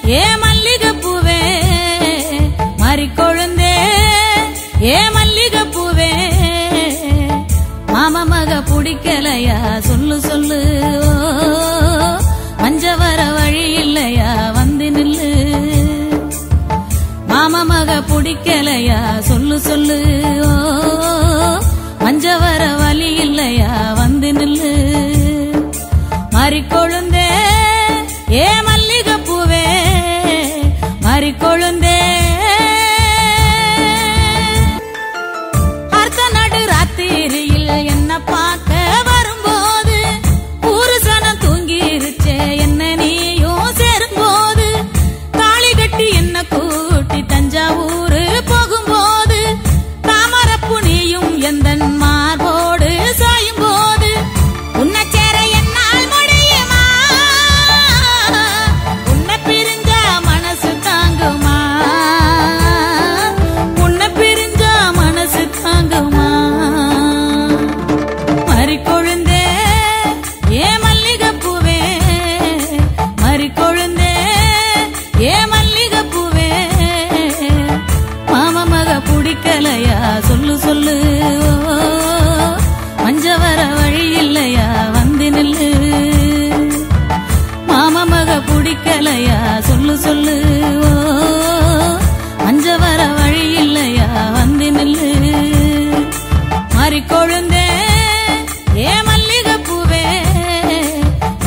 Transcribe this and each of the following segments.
ஏ மல்லிகைப்பூவே மறிக்கொழுந்தே ஏ மல்லிகைப்பூவே மாமா மக பிடிக்கலையா சொல்லு சொல்லு மஞ்ச வர வழி இல்லையா வந்து நில்லு மாமா மக பிடிக்கலையா சொல்லு சொல்லு மஞ்ச வர வழி இல்லையா வந்து நில்லு மறிக்கொழுந்தே ஏ மல்லிகைப்பூவே மறிக்கொழுந்தே அர்த்த நடு ராத்திரியில் என்ன பார்க்க வரும்போது புருஷனம் தூங்கிருச்சே என்ன நீயும் சேரும்போது தாலி கட்டி என்ன கூட்டி தஞ்சாவூர் போகும்போது தாமரப்பு நீயும் எந்த மார்போடு சாயும் போது உன்னை சேர என்னால் முடியுமா உன்னை பிரிஞ்சா மனசு தாங்குமா உன்னை பிரிஞ்சா மனசு தாங்குமா மறிக்கொழுந்தே ஏ மல்லிகைப்பூவே மறிக்கொழுந்தே ஏ மல்லிகைப்பூவே மாமா மக பிடிக்கலையா சொல்லு சொல்லு மஞ்ச வர வழி இல்லையா வந்து நில்லு மாமா மக பிடிக்கலையா சொல்லு சொல்லு மஞ்ச வர வழி இல்லையா வந்து நில்லு மறிக்கொழுந்தே ஏ மல்லிகைப்பூவே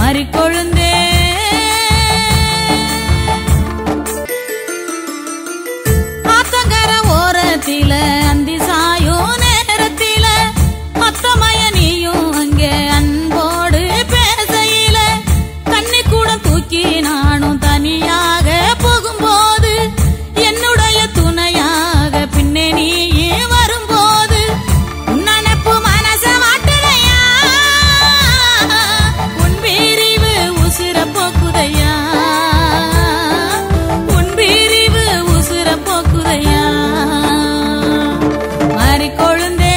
மறிக்கொழுந்தே ஆத்தங்கர ஓரத்தில அந்தி சாயோ நேரத்தில மொத்தமய நீயும் அங்கே அன்போடு பேசையில கண்ணி கூட தூக்கி நானும் தனியாக போகும்போது என்னுடைய துணையாக பின்னே நீ வரும்போது உன்னப்பு மனச மாட்டலையா உன் பிரிவு உசிர போக்குதையா உன் பிரிவு உசிர போக்குதையா மறிக்கொழுந்தே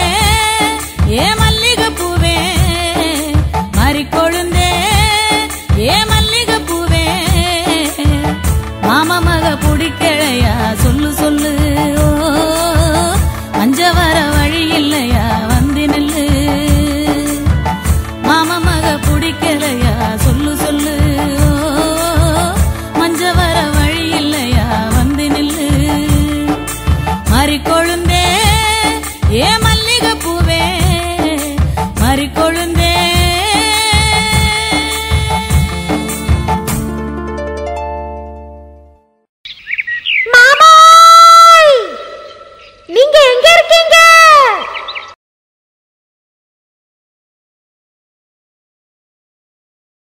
ஏ மல்லிகைப்பூவே மறிக்கொழுந்தே ஏ மல்லிகைப்பூவே மாமா மக பிடிக்கலையா சொல்லு சொல்லு மஞ்ச வர வழி இல்லையா வந்து நில்லு மாமா மக பிடிக்கலையா சொல்லு சொல்லு மஞ்ச வர வழி இல்லையா வந்து நில்லு மறிக்கொழுந்தே ஏ